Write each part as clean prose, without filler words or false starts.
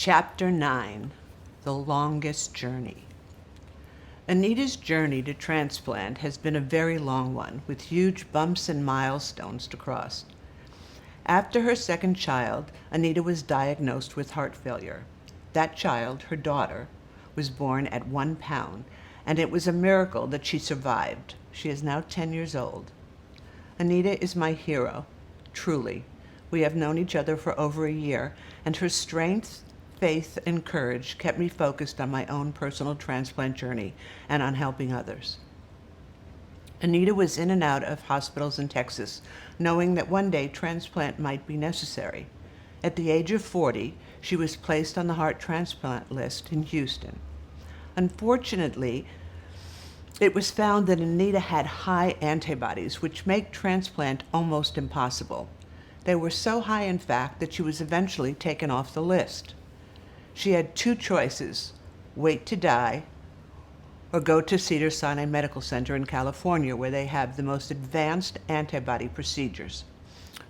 Chapter 9, The Longest Journey. Anita's journey to transplant has been a very long one, with huge bumps and milestones to cross. After her second child, Anita was diagnosed with heart failure. That child, her daughter, was born at 1 pound, and it was a miracle that she survived. She is now 10 years old. Anita is my hero, truly. We have known each other for over a year, and her strength, faith, and courage kept me focused on my own personal transplant journey and on helping others. Anita was in and out of hospitals in Texas, knowing that one day transplant might be necessary. At the age of 40, she was placed on the heart transplant list in Houston. Unfortunately, it was found that Anita had high antibodies, which make transplant almost impossible. They were so high, in fact, that she was eventually taken off the list. She had two choices: wait to die or go to Cedars-Sinai Medical Center in California, where they have the most advanced antibody procedures.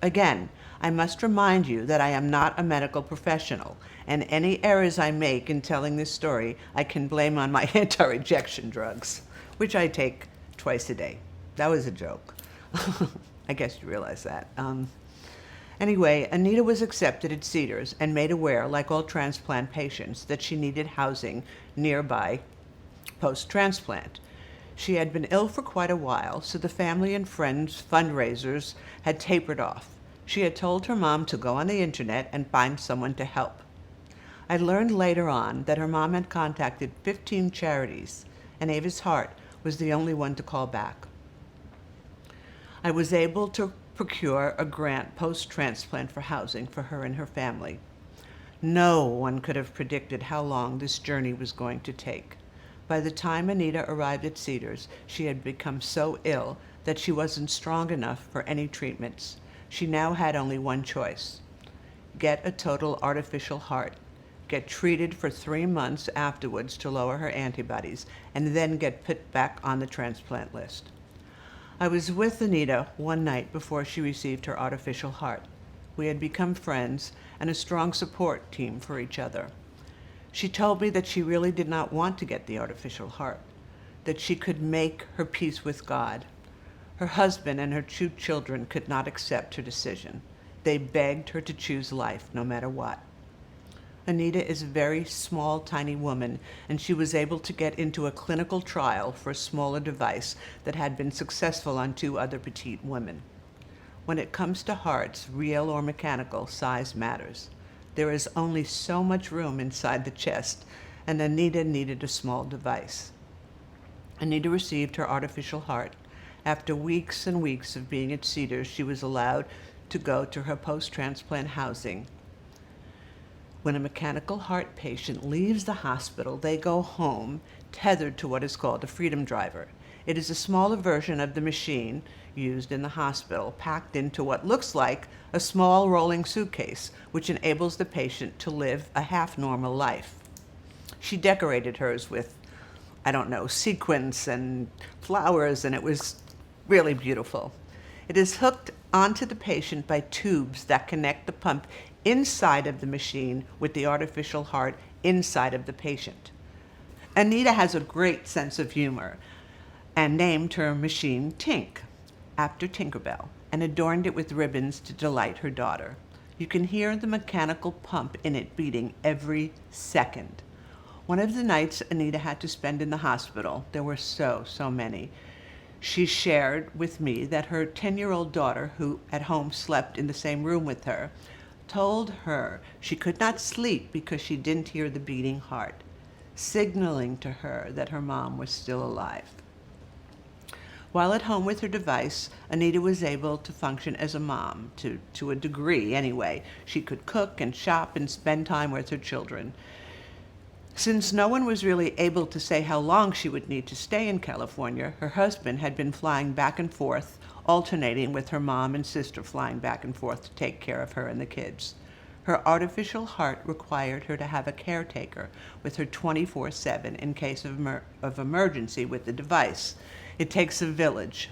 Again, I must remind you that I am not a medical professional, and any errors I make in telling this story I can blame on my anti-rejection drugs, which I take twice a day. That was a joke. I guess you realize that. Anyway, Anita was accepted at Cedars and made aware, like all transplant patients, that she needed housing nearby post-transplant. She had been ill for quite a while, so the family and friends fundraisers had tapered off. She had told her mom to go on the internet and find someone to help. I learned later on that her mom had contacted 15 charities, and Ava's Heart was the only one to call back. I was able to procure a grant post-transplant for housing for her and her family. No one could have predicted how long this journey was going to take. By the time Anita arrived at Cedars, she had become so ill that she wasn't strong enough for any treatments. She now had only one choice: get a total artificial heart, get treated for 3 months afterwards to lower her antibodies, and then get put back on the transplant list. I was with Anita one night before she received her artificial heart. We had become friends and a strong support team for each other. She told me that she really did not want to get the artificial heart, that she could make her peace with God. Her husband and her 2 children could not accept her decision. They begged her to choose life no matter what. Anita is a very small, tiny woman, and she was able to get into a clinical trial for a smaller device that had been successful on 2 other petite women. When it comes to hearts, real or mechanical, size matters. There is only so much room inside the chest, and Anita needed a small device. Anita received her artificial heart. After weeks and weeks of being at Cedars, she was allowed to go to her post-transplant housing. When a mechanical heart patient leaves the hospital, they go home tethered to what is called a freedom driver. It is a smaller version of the machine used in the hospital, packed into what looks like a small rolling suitcase, which enables the patient to live a half-normal life. She decorated hers with, sequins and flowers, and it was really beautiful. It is hooked onto the patient by tubes that connect the pump inside of the machine with the artificial heart inside of the patient. Anita has a great sense of humor and named her machine Tink, after Tinkerbell, and adorned it with ribbons to delight her daughter. You can hear the mechanical pump in it beating every second. One of the nights Anita had to spend in the hospital, there were so many, she shared with me that her 10-year-old daughter, who at home slept in the same room with her, told her she could not sleep because she didn't hear the beating heart, signaling to her that her mom was still alive. While at home with her device, Anita was able to function as a mom, to a degree anyway. She could cook and shop and spend time with her children. Since no one was really able to say how long she would need to stay in California, her husband had been flying back and forth, alternating with her mom and sister flying back and forth to take care of her and the kids. Her artificial heart required her to have a caretaker with her 24/7 in case of emergency with the device. It takes a village.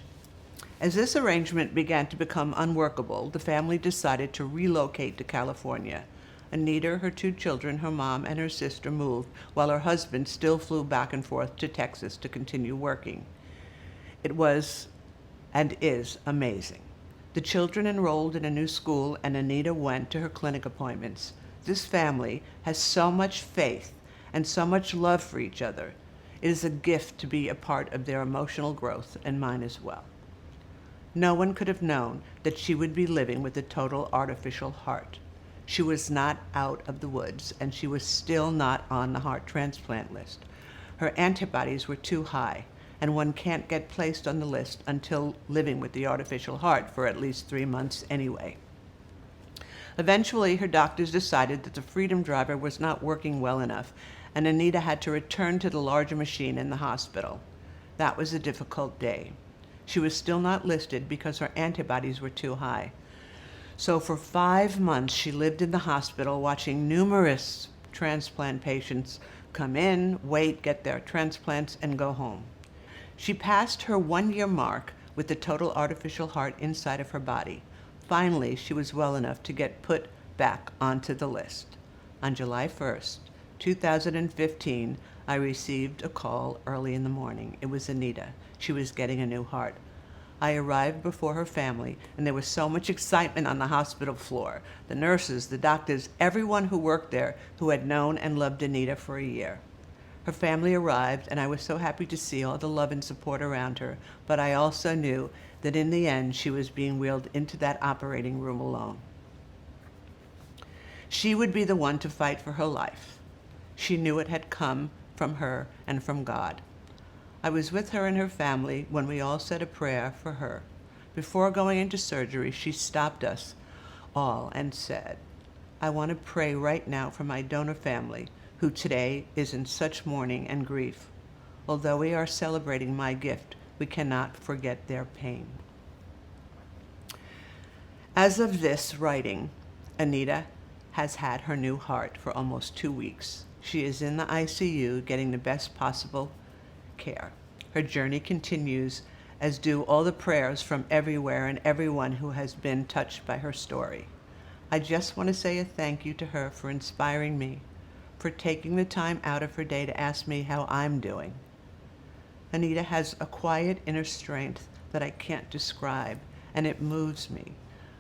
As this arrangement began to become unworkable, the family decided to relocate to California. Anita, her 2 children, her mom, and her sister moved, while her husband still flew back and forth to Texas to continue working. It was and is amazing. The children enrolled in a new school, and Anita went to her clinic appointments. This family has so much faith and so much love for each other. It is a gift to be a part of their emotional growth, and mine as well. No one could have known that she would be living with a total artificial heart. She was not out of the woods, and she was still not on the heart transplant list. Her antibodies were too high, and one can't get placed on the list until living with the artificial heart for at least 3 months anyway. Eventually, her doctors decided that the Freedom Driver was not working well enough, and Anita had to return to the larger machine in the hospital. That was a difficult day. She was still not listed because her antibodies were too high. So for 5 months, she lived in the hospital watching numerous transplant patients come in, wait, get their transplants, and go home. She passed her 1-year mark with the total artificial heart inside of her body. Finally, she was well enough to get put back onto the list. On July 1st, 2015, I received a call early in the morning. It was Anita. She was getting a new heart. I arrived before her family, and there was so much excitement on the hospital floor. The nurses, the doctors, everyone who worked there who had known and loved Anita for a year. Her family arrived, and I was so happy to see all the love and support around her, but I also knew that in the end she was being wheeled into that operating room alone. She would be the one to fight for her life. She knew it had come from her and from God. I was with her and her family when we all said a prayer for her. Before going into surgery, she stopped us all and said, "I want to pray right now for my donor family, who today is in such mourning and grief. Although we are celebrating my gift, we cannot forget their pain." As of this writing, Anita has had her new heart for almost 2 weeks. She is in the ICU getting the best possible care. Her journey continues, as do all the prayers from everywhere and everyone who has been touched by her story. I just want to say a thank you to her for inspiring me, for taking the time out of her day to ask me how I'm doing. Anita has a quiet inner strength that I can't describe, and it moves me.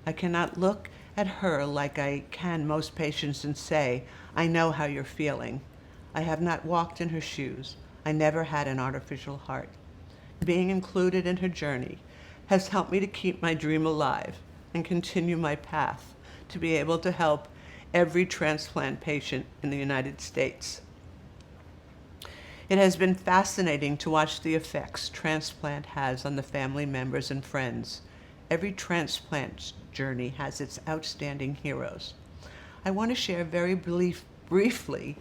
I cannot look at her like I can most patients and say, "I know how you're feeling." I have not walked in her shoes. I never had an artificial heart. Being included in her journey has helped me to keep my dream alive and continue my path to be able to help every transplant patient in the United States. It has been fascinating to watch the effects transplant has on the family members and friends. Every transplant journey has its outstanding heroes. I want to share very briefly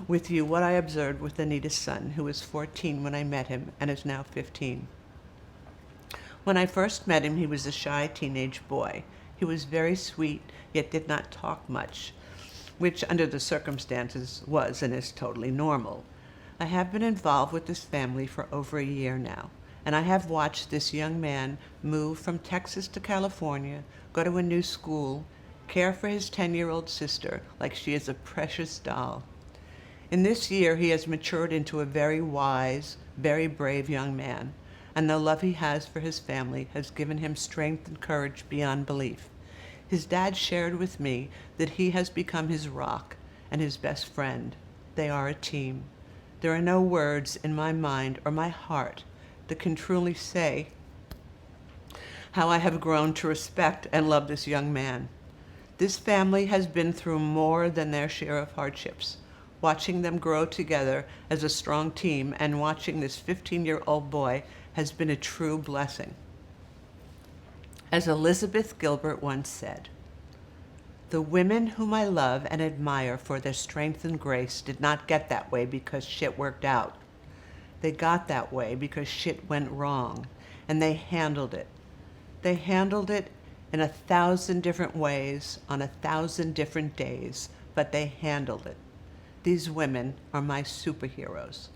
with you what I observed with Anita's son, who was 14 when I met him and is now 15. When I first met him, he was a shy teenage boy. He was very sweet, yet did not talk much, which under the circumstances was and is totally normal. I have been involved with this family for over a year now, and I have watched this young man move from Texas to California, go to a new school, care for his 10-year-old sister like she is a precious doll. In this year, he has matured into a very wise, very brave young man, and the love he has for his family has given him strength and courage beyond belief. His dad shared with me that he has become his rock and his best friend. They are a team. There are no words in my mind or my heart that can truly say how I have grown to respect and love this young man. This family has been through more than their share of hardships. Watching them grow together as a strong team and watching this 15-year-old boy has been a true blessing. As Elizabeth Gilbert once said, "The women whom I love and admire for their strength and grace did not get that way because shit worked out. They got that way because shit went wrong, and they handled it. They handled it in 1,000 different ways on 1,000 different days, but they handled it. These women are my superheroes."